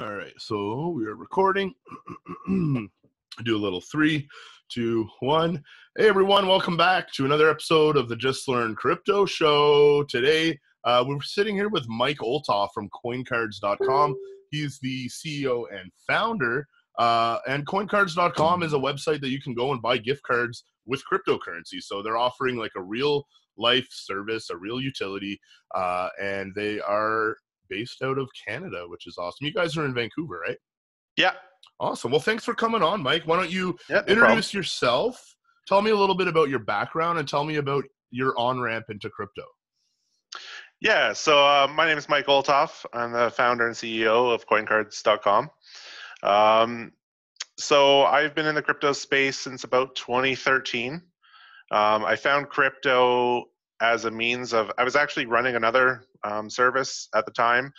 All right, so we are recording. Do a little 3, 2, 1. Hey everyone, welcome back to another episode of the Just Learn Crypto Show. Today, we're sitting here with Mike Olthoff from CoinCards.com. He's the CEO and founder. And CoinCards.com is a website that you can go and buy gift cards with cryptocurrency. So they're offering like a real life service, a real utility, and they are based out of Canada, which is awesome. You guys are in Vancouver, right? Yeah. Awesome. Well, thanks for coming on, Mike. Why don't you introduce problem. yourself? Tell me a little bit about your background and tell me about your on-ramp into crypto. Yeah. So my name is Mike Olthoff. I'm the founder and CEO of CoinCards.com. So I've been in the crypto space since about 2013. I found crypto as a means of, I was actually running another service at the time,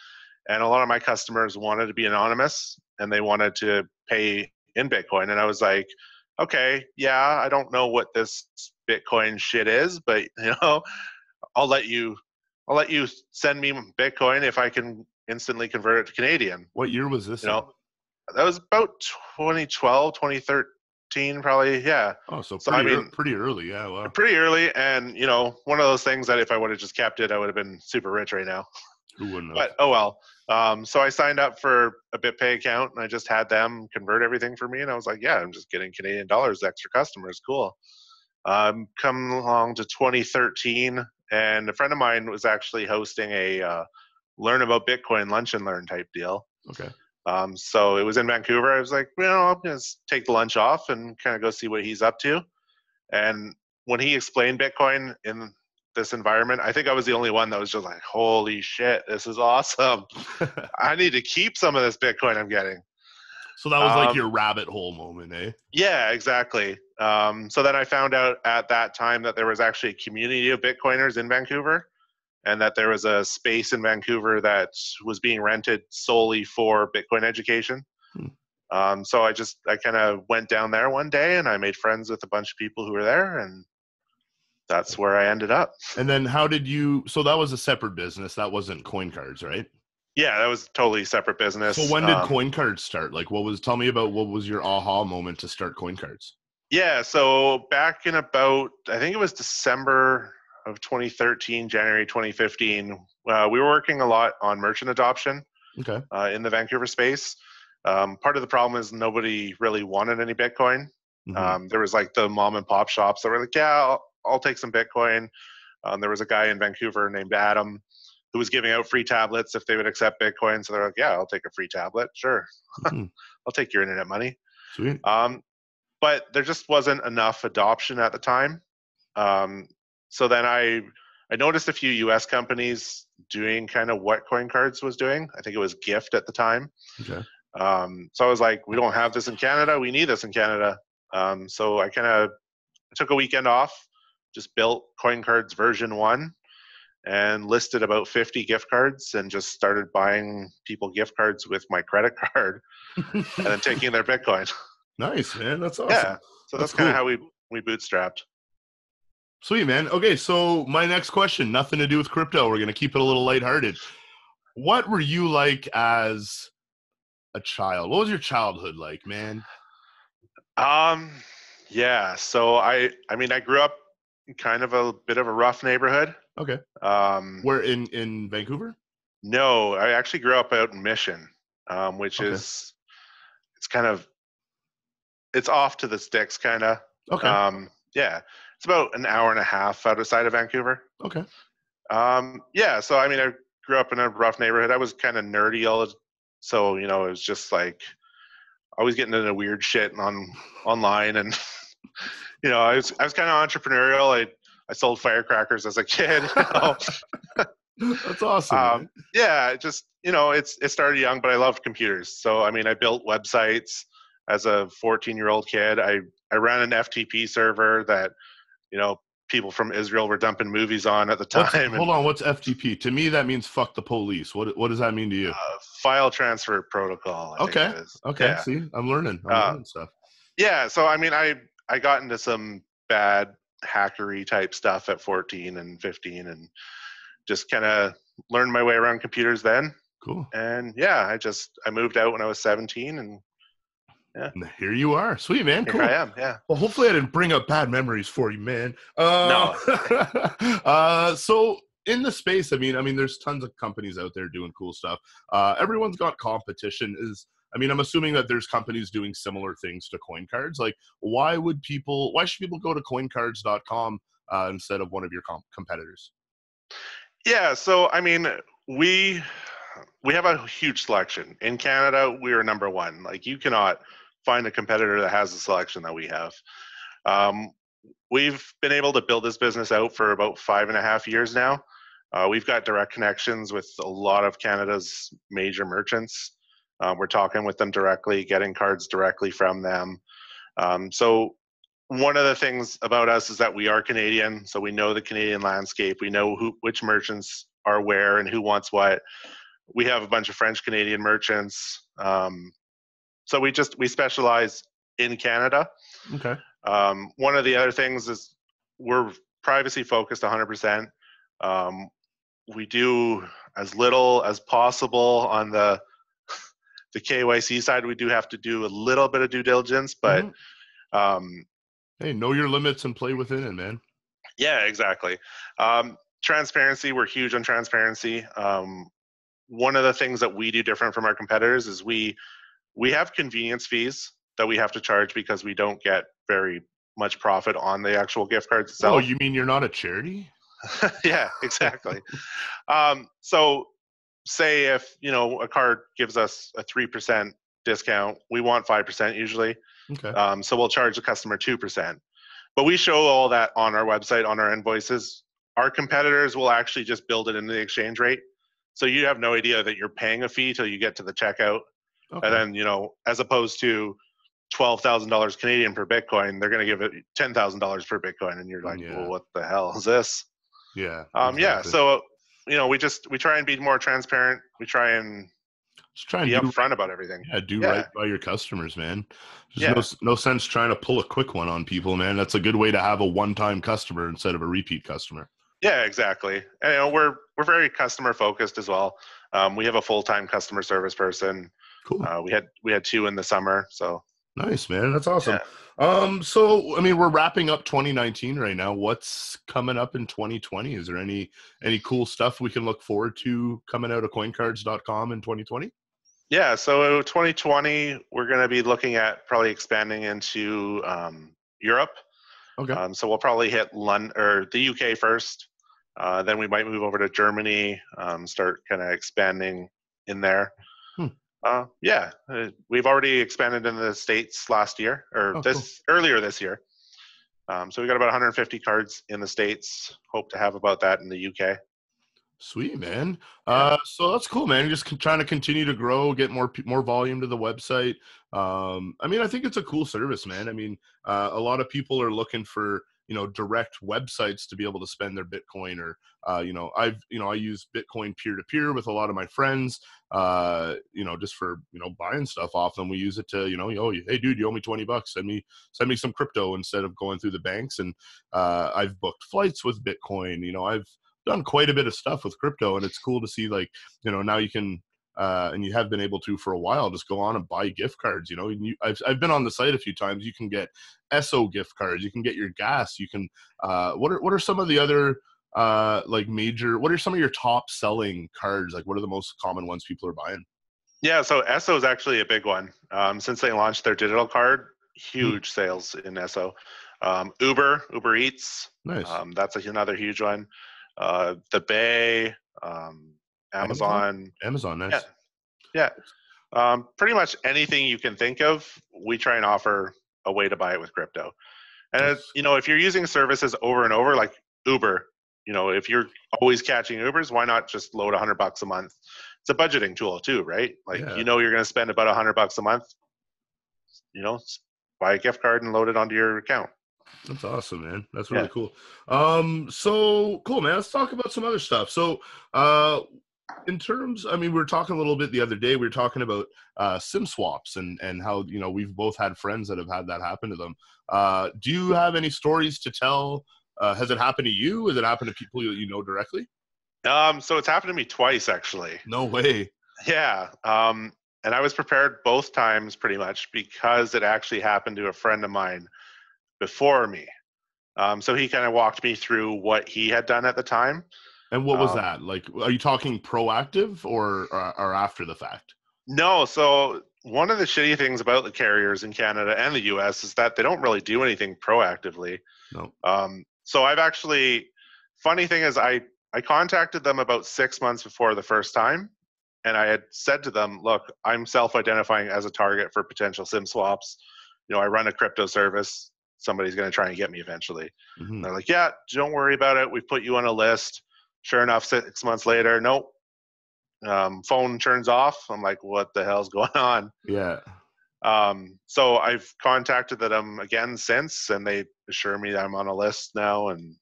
and a lot of my customers wanted to be anonymous and they wanted to pay in Bitcoin. And I was like, okay, yeah, I don't know what this Bitcoin shit is, but I'll let you send me Bitcoin if I can instantly convert it to Canadian. What year was this? That was about 2012, 2013, probably. Yeah. Oh, so pretty early. Yeah. Wow. Pretty early. And, one of those things that if I would have just kept it, I would have been super rich right now. Who wouldn't have? But, oh well. So I signed up for a BitPay account and I just had them convert everything for me. And I was like, yeah, I'm just getting Canadian dollars, extra customers. Cool. Come along to 2013, and a friend of mine was actually hosting a learn about Bitcoin lunch and learn type deal. Okay. So it was in Vancouver. I was like, I'm going to take the lunch off and kind of go see what he's up to. And when he explained Bitcoin in this environment, I think I was the only one that was just like, holy shit, this is awesome. I need to keep some of this Bitcoin I'm getting. So that was like your rabbit hole moment, eh? Yeah, exactly. So then I found out at that time that there was actually a community of Bitcoiners in Vancouver, and that there was a space in Vancouver that was being rented solely for Bitcoin education. So I kind of went down there one day and I made friends with a bunch of people who were there, and that's where I ended up. And then so that was a separate business. That wasn't CoinCards, right? Yeah, that was totally separate business. So when did CoinCards start? Like tell me about what was your aha moment to start CoinCards? Yeah, so back in about, I think it was December of 2013, January 2015, we were working a lot on merchant adoption in the Vancouver space. Part of the problem is nobody really wanted any Bitcoin. Mm-hmm. There was like the mom and pop shops that were like, yeah, I'll take some Bitcoin. There was a guy in Vancouver named Adam who was giving out free tablets if they would accept Bitcoin. So they're like, yeah, I'll take a free tablet. Sure. Mm-hmm. I'll take your internet money. Sweet. But there just wasn't enough adoption at the time. So then I noticed a few US companies doing kind of what CoinCards was doing. I think it was Gift at the time. Okay. So I was like, we don't have this in Canada. We need this in Canada. So I took a weekend off, just built CoinCards version 1 and listed about 50 gift cards and just started buying people gift cards with my credit card and then taking their Bitcoin. Nice, man. That's awesome. Yeah. So that's kind of cool. how we bootstrapped. Sweet, man. Okay, so my next question, nothing to do with crypto. We're going to keep it a little lighthearted. What were you like as a child? What was your childhood like, man? Yeah. So I grew up in kind of a bit of a rough neighborhood. Okay. Where in Vancouver? No, I actually grew up out in Mission, which is, it's off to the sticks, kind of. Okay. Yeah. It's about an hour and a half outside of Vancouver. Okay. Yeah. So, I grew up in a rough neighborhood. I was kind of nerdy so, it was just like always getting into weird shit online. And, I was kind of entrepreneurial. I sold firecrackers as a kid. That's awesome. Yeah, it started young, but I loved computers. So, I built websites as a 14-year-old kid. I ran an FTP server that, people from Israel were dumping movies on at the time. Hold on, what's FTP? To me, that means fuck the police. What does that mean to you? File transfer protocol. I think it is. Okay. Yeah. See, I'm learning stuff. Yeah. So, I got into some bad hackery type stuff at 14 and 15 and just kind of learned my way around computers then. Cool. And yeah, I moved out when I was 17, and yeah, And here you are. Sweet, man. here Cool. I am. Yeah. Well, hopefully I didn't bring up bad memories for you, man. No, it's okay. So in the space, I mean, there's tons of companies out there doing cool stuff. Everyone's got competition. I'm assuming that there's companies doing similar things to CoinCards. Like, why should people go to CoinCards.com instead of one of your competitors? Yeah. So I mean, we have a huge selection in Canada. We are number one. Like, you cannot find a competitor that has the selection that we have. Um, we've been able to build this business out for about 5.5 years now. We've got direct connections with a lot of Canada's major merchants. We're talking with them directly, getting cards directly from them. So one of the things about us is that we are Canadian, so we know the Canadian landscape. We know which merchants are where and who wants what. We have a bunch of French Canadian merchants. So we specialize in Canada. Okay. One of the other things is we're privacy focused 100%. We do as little as possible on the KYC side. We do have to do a little bit of due diligence, but hey, know your limits and play within it, man. Yeah, exactly. Transparency, we're huge on transparency. One of the things that we do different from our competitors is we have convenience fees that we have to charge because we don't get very much profit on the actual gift cards itself. Oh, you mean you're not a charity? Yeah, exactly. So say if, a card gives us a 3% discount, we want 5% usually. Okay. So we'll charge the customer 2%. But we show all that on our website, on our invoices. Our competitors will actually just build it into the exchange rate. So you have no idea that you're paying a fee till you get to the checkout. Okay. And then, as opposed to $12,000 Canadian per Bitcoin, they're going to give it $10,000 per Bitcoin. And you're like, well, what the hell is this? Yeah. Exactly. Yeah. So, we try and be more transparent. We try and be upfront about everything. Yeah, right by your customers, man. There's no sense trying to pull a quick one on people, man. That's a good way to have a one-time customer instead of a repeat customer. Yeah, exactly. And we're very customer focused as well. We have a full-time customer service person. Cool. We had 2 in the summer. So nice, man. That's awesome. Yeah. So we're wrapping up 2019 right now. What's coming up in 2020? Is there any cool stuff we can look forward to coming out of CoinCards.com in 2020? Yeah, so 2020, we're going to be looking at probably expanding into Europe. Okay. So we'll probably hit London or the UK first. Then we might move over to Germany, start kind of expanding in there. We've already expanded in the States last year, or earlier this year. So we got about 150 cards in the States. Hope to have about that in the UK. Sweet, man. So that's cool, man. You're just trying to continue to grow, get more volume to the website. I think it's a cool service, man. A lot of people are looking for, direct websites to be able to spend their Bitcoin, or, I use Bitcoin peer-to-peer with a lot of my friends, just for, buying stuff off them. We use it to, hey dude, you owe me $20. Send me some crypto instead of going through the banks. And, I've booked flights with Bitcoin. I've done quite a bit of stuff with crypto, and it's cool to see, like, now you can, and you have been able to for a while, just go on and buy gift cards. I've been on the site a few times. You can get ESO gift cards. You can get your gas. You can, what are some of the other, what are some of your top selling cards? Like, what are the most common ones people are buying? Yeah, so ESO is actually a big one. Since they launched their digital card, huge sales in ESO. Uber Eats. Nice. That's another huge one. The Bay, Amazon. Nice. Yeah. Pretty much anything you can think of, we try and offer a way to buy it with crypto. And if you're using services over and over, like Uber, if you're always catching Ubers, why not just load $100 a month? It's a budgeting tool too, right? Like, you're going to spend about $100 a month, buy a gift card and load it onto your account. That's awesome, man. That's really cool. So cool, man. Let's talk about some other stuff. So, in terms, we were talking a little bit the other day. We were talking about SIM swaps and how we've both had friends that have had that happen to them. Do you have any stories to tell? Has it happened to you? Has it happened to people you know directly? So it's happened to me twice, actually. No way. Yeah. And I was prepared both times pretty much because it actually happened to a friend of mine before me. So he kind of walked me through what he had done at the time. And what was Um, that? Like, are you talking proactive or after the fact? no, so one of the shitty things about the carriers in Canada and the US is that they don't really do anything proactively. No. So I've actually, funny thing is, I contacted them about 6 months before the first time, and I had said to them, "Look, I'm self-identifying as a target for potential SIM swaps. I run a crypto service. Somebody's going to try and get me eventually." And Hmm. they're like, "Yeah, don't worry about it. We've put you on a list." Sure enough, 6 months later, nope. Phone turns off. I'm like, "What the hell's going on?" Yeah. So I've contacted them again since, and they assure me that I'm on a list now, and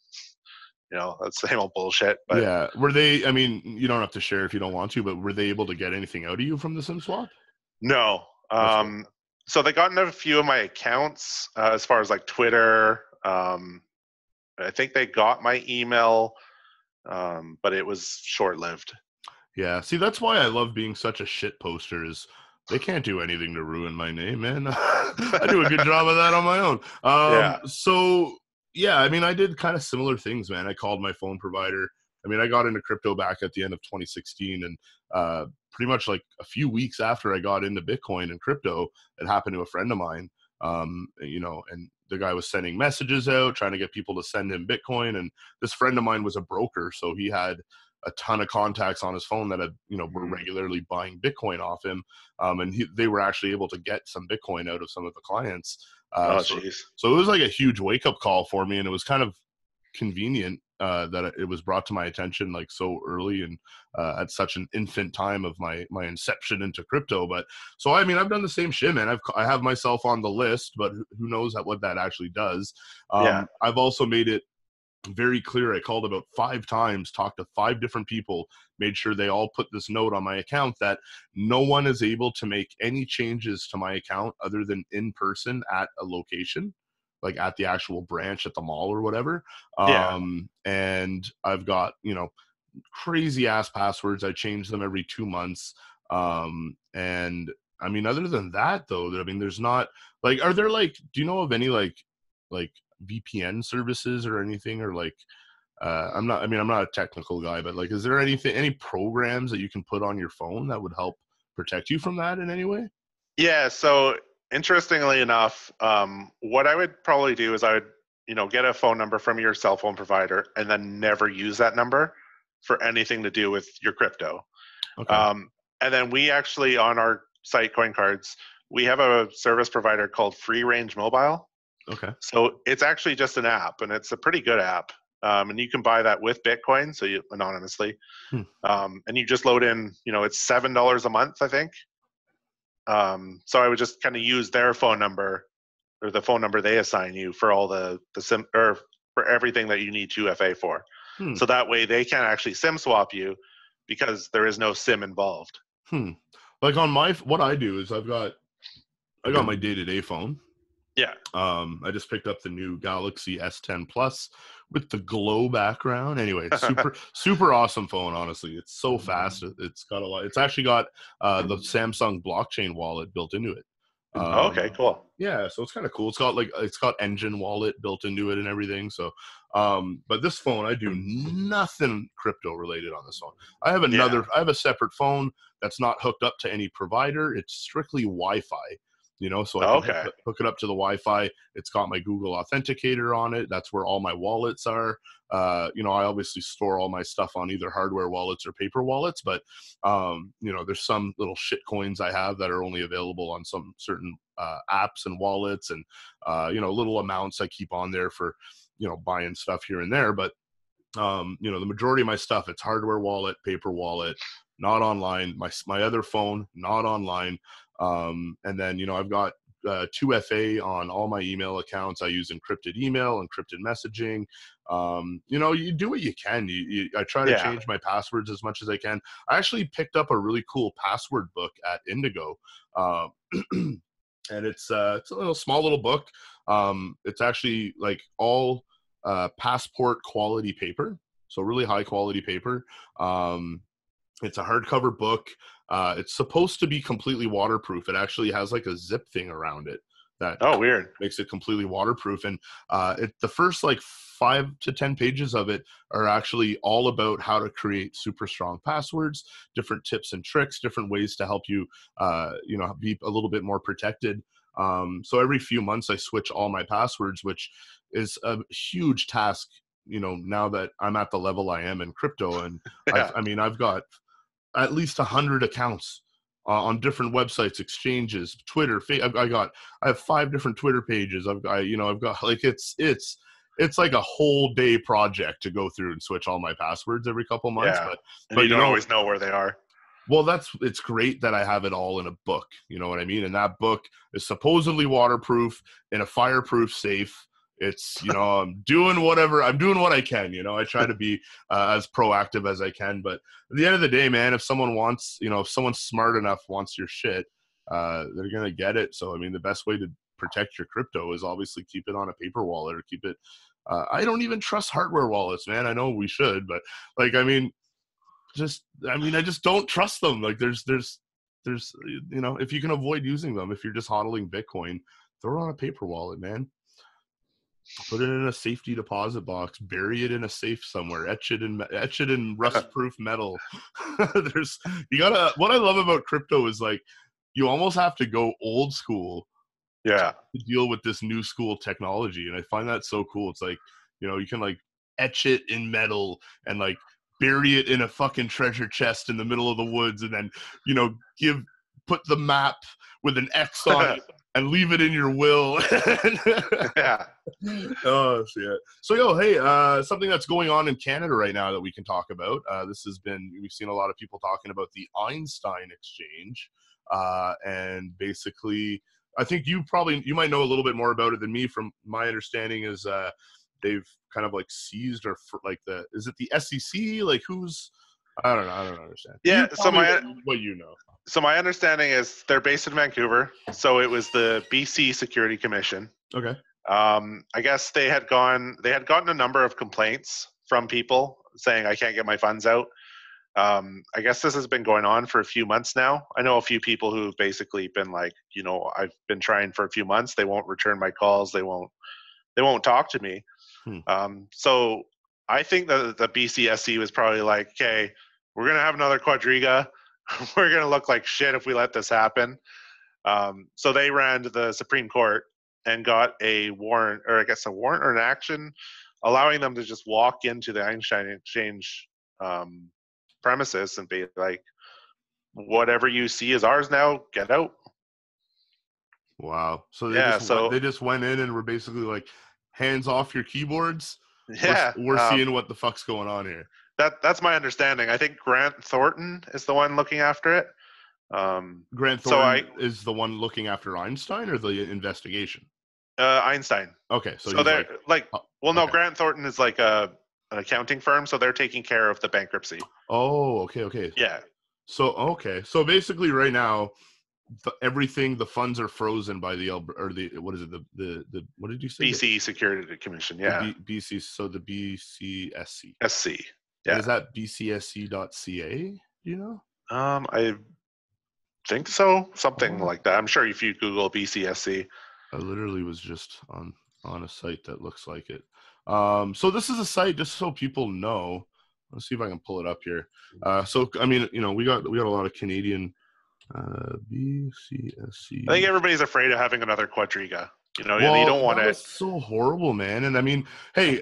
that's the same old bullshit. But Yeah. Were they, I mean, you don't have to share if you don't want to, but were they able to get anything out of you from the SIM swap? no. That's good. So they got into a few of my accounts as far as like Twitter. I think they got my email, but it was short lived. Yeah. See, that's why I love being such a shit poster is they can't do anything to ruin my name, man. I do a good job of that on my own. Yeah. So yeah, I mean, I did kind of similar things, man. I called my phone provider. I mean, I got into crypto back at the end of 2016, and pretty much like a few weeks after I got into Bitcoin and crypto, it happened to a friend of mine. And the guy was sending messages out, trying to get people to send him Bitcoin. And this friend of mine was a broker, so he had a ton of contacts on his phone that had, were Mm. regularly buying Bitcoin off him. And they were actually able to get some Bitcoin out of some of the clients. Uh, Oh, so, jeez. so it was like a huge wake up call for me. And it was kind of convenient that it was brought to my attention like so early and at such an infant time of my inception into crypto. But so I mean, I've done the same shit, man. I have myself on the list, but who knows what that actually does. Yeah. I've also made it very clear. I called about 5 times, talked to 5 different people, made sure they all put this note on my account that no one is able to make any changes to my account other than in person at a location, like at the actual branch at the mall or whatever. Yeah. And I've got, crazy ass passwords. I change them every 2 months. And I mean, other than that though, I mean, there's not like, are there like, do you know of any like VPN services or anything, or like I'm not a technical guy, but like, is there any programs that you can put on your phone that would help protect you from that in any way? Yeah. So interestingly enough, what I would probably do is I would, get a phone number from your cell phone provider and then never use that number for anything to do with your crypto. Okay. Um, and then we actually, on our site, CoinCards, we have a service provider called Free Range Mobile. Okay. So it's actually just an app, and it's a pretty good app. And you can buy that with Bitcoin, so you anonymously. Hmm. And you just load in, it's $7 a month, I think. So I would just kind of use their phone number or the phone number they assign you for all the SIM or for everything that you need 2FA for. Hmm. So that way they can't actually SIM swap you because there is no SIM involved. Hmm. Like on what I do is I got my day-to-day phone. Yeah. I just picked up the new Galaxy S10 Plus with the glow background. Anyway, it's super awesome phone. Honestly, it's so fast. It's got a lot. It's actually got the Samsung blockchain wallet built into it. Okay, cool. Yeah, so it's kind of cool. It's got engine wallet built into it and everything. So, but this phone, I do nothing crypto related on this phone. Yeah. I have a separate phone that's not hooked up to any provider. It's strictly Wi-Fi. So I can Okay. hook it up to the Wi-Fi. It's got my Google Authenticator on it. That's where all my wallets are. I obviously store all my stuff on either hardware wallets or paper wallets, but there's some little shit coins I have that are only available on some certain apps and wallets, and little amounts I keep on there for buying stuff here and there. But the majority of my stuff, it's hardware wallet, paper wallet, not online. My other phone, not online. And then I've got 2FA on all my email accounts. I use encrypted email, encrypted messaging. You do what you can. I try to Yeah. change my passwords as much as I can. I actually picked up a really cool password book at Indigo. And it's a small little book. It's actually like all passport quality paper, so really high quality paper. It's a hardcover book. It's supposed to be completely waterproof. It actually has like a zip thing around it that weird. makes it completely waterproof. And the first like 5 to 10 pages of it are actually all about how to create super strong passwords, different tips and tricks, different ways to help you, be a little bit more protected. So every few months I switch all my passwords, which is a huge task, now that I'm at the level I am in crypto. And Yeah. I've got at least 100 accounts on different websites, exchanges, Twitter. I have 5 different Twitter pages. I've got like it's like a whole day project to go through and switch all my passwords every couple months. Yeah. But you don't always know where they are. Well, it's great that I have it all in a book. You know what I mean? And that book is supposedly waterproof in a fireproof safe. It's, I'm doing what I can, I try to be as proactive as I can. But at the end of the day, man, if someone wants, if someone smart enough wants your shit, they're going to get it. So, the best way to protect your crypto is obviously keep it on a paper wallet or keep it. I don't even trust hardware wallets, man. I know we should, but I just don't trust them. Like there's, if you can avoid using them, if you're just hodling Bitcoin, throw it on a paper wallet, man. Put it in a safety deposit box, bury it in a safe somewhere, etch it in rust-proof metal. What I love about crypto is like, you almost have to go old school to deal with this new school technology. And I find that so cool. It's like, you can like etch it in metal and like bury it in a fucking treasure chest in the middle of the woods, and then, put the map with an X on it and leave it in your will. Yeah. Oh shit. So hey, something that's going on in Canada right now that we can talk about. We've seen a lot of people talking about the Einstein exchange. And basically, I think you might know a little bit more about it than me. From my understanding is they've kind of like seized is it the SEC? Like who's, I don't know. I don't understand. Yeah. So my understanding is they're based in Vancouver. So it was the BC Security Commission. Okay. I guess they had gotten a number of complaints from people saying I can't get my funds out. I guess this has been going on for a few months now. I know a few people who've basically been like, I've been trying for a few months. They won't return my calls. They won't talk to me. So I think that the BCSC was probably like, okay, we're going to have another quadriga. We're going to look like shit if we let this happen. So they ran to the Supreme Court and got a warrant or an action allowing them to just walk into the Einstein Exchange premises and be like, whatever you see is ours now, get out. Wow. So they just went in and were basically like, hands off your keyboards. Yeah. We're seeing what the fuck's going on here. That's my understanding. I think Grant Thornton is the one looking after it. Grant Thornton is the one looking after Einstein or the investigation? Einstein. Okay. So they're Grant Thornton is like an accounting firm, so they're taking care of the bankruptcy. Oh, okay. Yeah. So basically right now, the funds are frozen by what is it? The what did you say? BC Security Commission. Yeah. BC. So the BCSC. SC. Yeah. And is that bcsc.ca? Do you know? I think so. Something like that. I'm sure if you Google BCSC. I literally was just on a site that looks like it. So this is a site, just so people know. Let's see if I can pull it up here. We got a lot of Canadian BCSC. I think everybody's afraid of having another quadriga. You don't want it. That's so horrible, man. And I mean, hey,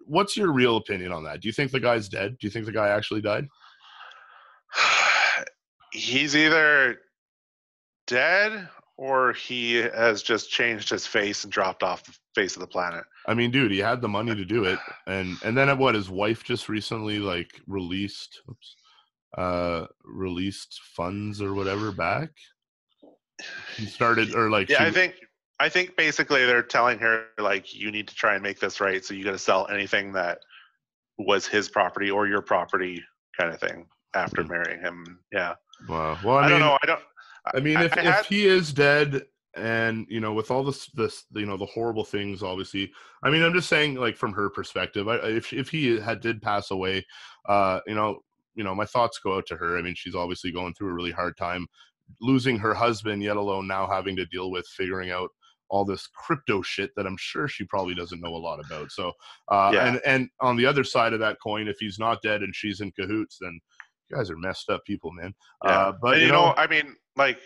what's your real opinion on that? Do you think the guy's dead? Do you think the guy actually died? He's either dead or he has just changed his face and dropped off the face of the planet. I mean, dude, he had the money to do it, and then his wife just recently released funds or whatever back. He started I think basically they're telling her like, you need to try and make this right, so you got to sell anything that was his property or your property, kind of thing, after marrying him. Yeah. Wow. Well, I don't know. If he is dead, and with all this the horrible things, obviously, I mean, I'm just saying, like, from her perspective, if he did pass away, my thoughts go out to her. I mean, she's obviously going through a really hard time losing her husband, yet alone now having to deal with figuring out all this crypto shit that I'm sure she probably doesn't know a lot about. So, Yeah. and on the other side of that coin, if he's not dead and she's in cahoots, then you guys are messed up people, man. Yeah. But And I mean, like,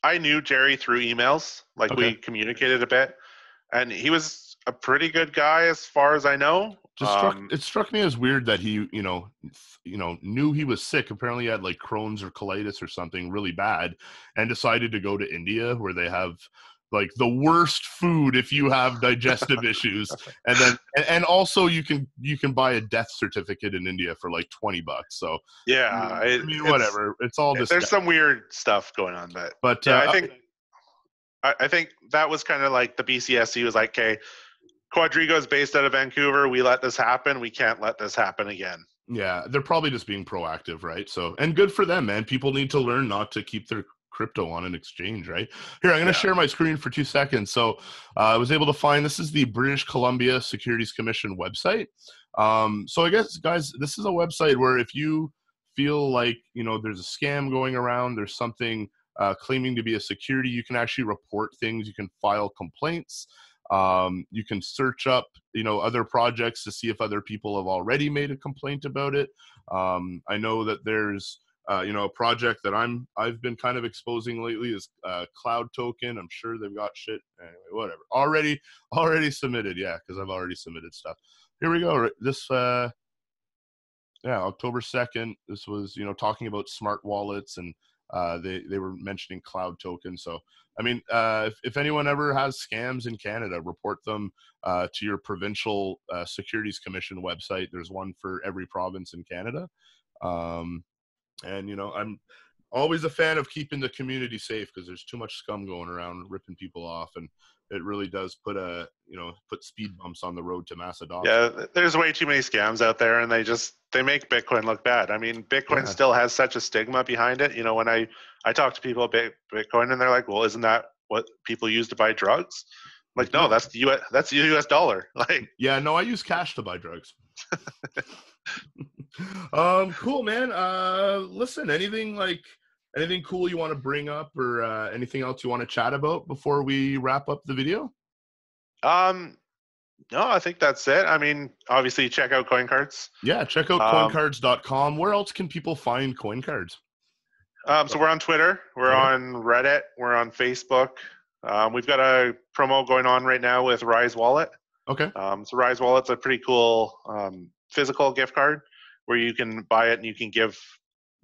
I knew Jerry through emails. Like, okay. we communicated a bit, and he was a pretty good guy as far as I know. It struck me as weird that he, knew he was sick. Apparently he had like Crohn's or colitis or something really bad, and decided to go to India where they have like the worst food if you have digestive issues. And then, and also you can buy a death certificate in India for like $20. So Yeah, I mean, whatever. It's all just, there's some weird stuff going on, but yeah, I think that was kind of like the BCSC was like, okay, Quadrigo is based out of Vancouver. We let this happen. We can't let this happen again. yeah, they're probably just being proactive, right? So, and good for them, man. People need to learn not to keep their crypto on an exchange, right? Here, I'm going to share my screen for 2 seconds. So I was able to find, this is the British Columbia Securities Commission website. So I guess, guys, this is a website where if you feel like, there's a scam going around, there's something claiming to be a security, you can actually report things. You can file complaints. You can search up, other projects to see if other people have already made a complaint about it. I know that there's, a project that I've been kind of exposing lately is Cloud Token. I'm sure they've got shit. Anyway, whatever. Already submitted. Yeah, because I've already submitted stuff. Here we go. This, October 2nd. This was, talking about smart wallets, and they were mentioning Cloud Token. So, I mean, if anyone ever has scams in Canada, report them to your provincial Securities Commission website. There's one for every province in Canada. And, I'm always a fan of keeping the community safe because there's too much scum going around ripping people off. And it really does put speed bumps on the road to mass adoption. Yeah, there's way too many scams out there, and they make Bitcoin look bad. I mean, Bitcoin still has such a stigma behind it. When I talk to people about Bitcoin, and they're like, "Well, isn't that what people use to buy drugs?" I'm like, no, that's the US dollar. Like, yeah, no, I use cash to buy drugs. Cool, man. Listen, anything cool you want to bring up, or anything else you want to chat about before we wrap up the video? No, I think that's it. I mean, obviously check out CoinCards. Yeah, check out CoinCards.com. Where else can people find CoinCards? So we're on Twitter, we're on Reddit, we're on Facebook. We've got a promo going on right now with Rise Wallet. Okay. So Rise Wallet's a pretty cool physical gift card where you can buy it and you can give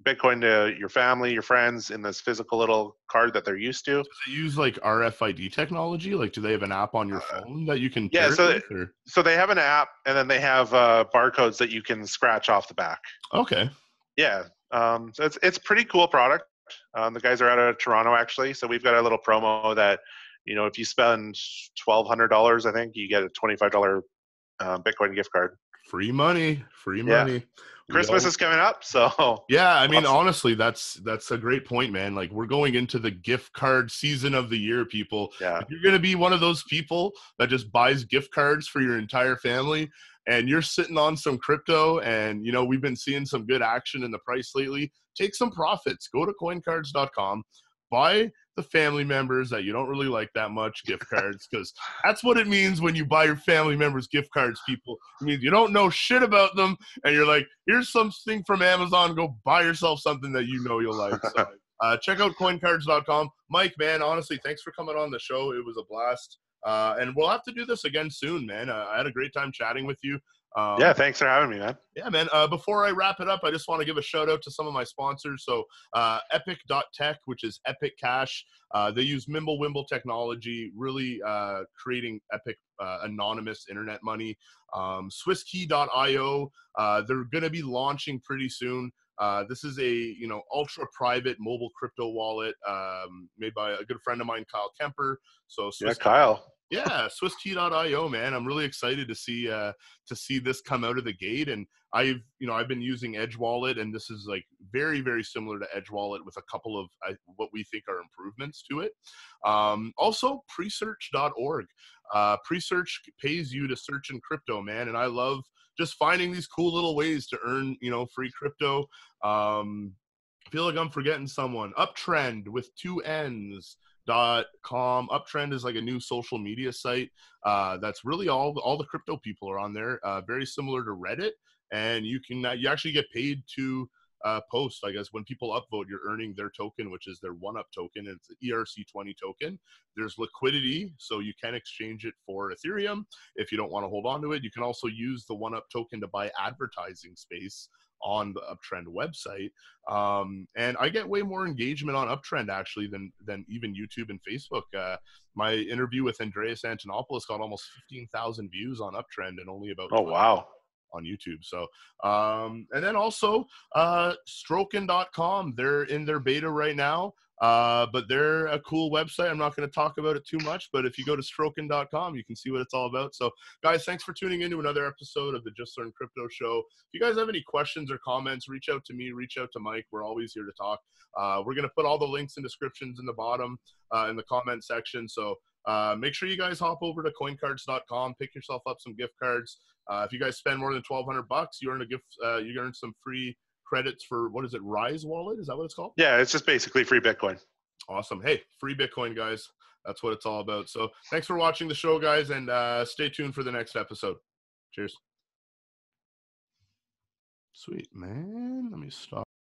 Bitcoin to your family, your friends in this physical little card that they're used to. Does it use like RFID technology? Like, do they have an app on your phone that you can pair it with? Or? So they have an app, and then they have barcodes that you can scratch off the back. Okay. Yeah. So it's pretty cool product. The guys are out of Toronto, actually. So we've got a little promo that, if you spend $1,200, I think you get a $25 Bitcoin gift card. Free money. Christmas is coming up, so yeah. I mean, honestly, that's a great point, man. Like, we're going into the gift card season of the year, people. Yeah. If you're gonna be one of those people that just buys gift cards for your entire family, and you're sitting on some crypto, and we've been seeing some good action in the price lately, take some profits. Go to coincards.com, buy the family members that you don't really like that much gift cards, because that's what it means when you buy your family members gift cards, people. It means you don't know shit about them, and you're like, here's something from Amazon, go buy yourself something that you'll like. So check out coincards.com. Mike, man, honestly, thanks for coming on the show. It was a blast. And we'll have to do this again soon, man. I had a great time chatting with you. Yeah, thanks for having me, man. Yeah, man. Before I wrap it up, I just want to give a shout out to some of my sponsors. So epic.tech, which is Epic Cash. They use Mimblewimble technology, really creating epic anonymous internet money. SwissKey.io. They're going to be launching pretty soon. This is a ultra private mobile crypto wallet made by a good friend of mine, Kyle Kemper. So Kyle. Yeah, SwissKey.io, man. I'm really excited to see this come out of the gate. And I've been using Edge Wallet, and this is like very, very similar to Edge Wallet with a couple of what we think are improvements to it. Also, presearch.org. Presearch pays you to search in crypto, man. And I love just finding these cool little ways to earn, free crypto. I feel like I'm forgetting someone. Uptrend with 2Ns.com. Uptrend is like a new social media site. That's really all the crypto people are on there. Very similar to Reddit, and you actually get paid to post. I guess when people upvote, you're earning their token, which is their one-up token. It's the ERC20 token. There's liquidity, so you can exchange it for Ethereum if you don't want to hold on to it. You can also use the one-up token to buy advertising space on the Uptrend website. And I get way more engagement on Uptrend actually than even YouTube and Facebook. My interview with Andreas Antonopoulos got almost 15,000 views on Uptrend and only about Oh, wow. on YouTube. So, and then also Stroken.com, they're in their beta right now, but they're a cool website. I'm not going to talk about it too much, but if you go to Stroken.com, you can see what it's all about. So guys, thanks for tuning into another episode of the Just Learn Crypto Show. If you guys have any questions or comments, reach out to me, reach out to Mike. We're always here to talk. We're going to put all the links and descriptions in the bottom in the comment section. So make sure you guys hop over to CoinCards.com, pick yourself up some gift cards. If you guys spend more than $1,200, you earn a gift. You earn some free credits for, what is it, Rise Wallet? Is that what it's called? Yeah, it's just basically free Bitcoin. Awesome. Hey, free Bitcoin, guys. That's what it's all about. So thanks for watching the show, guys, and stay tuned for the next episode. Cheers. Sweet, man. Let me stop.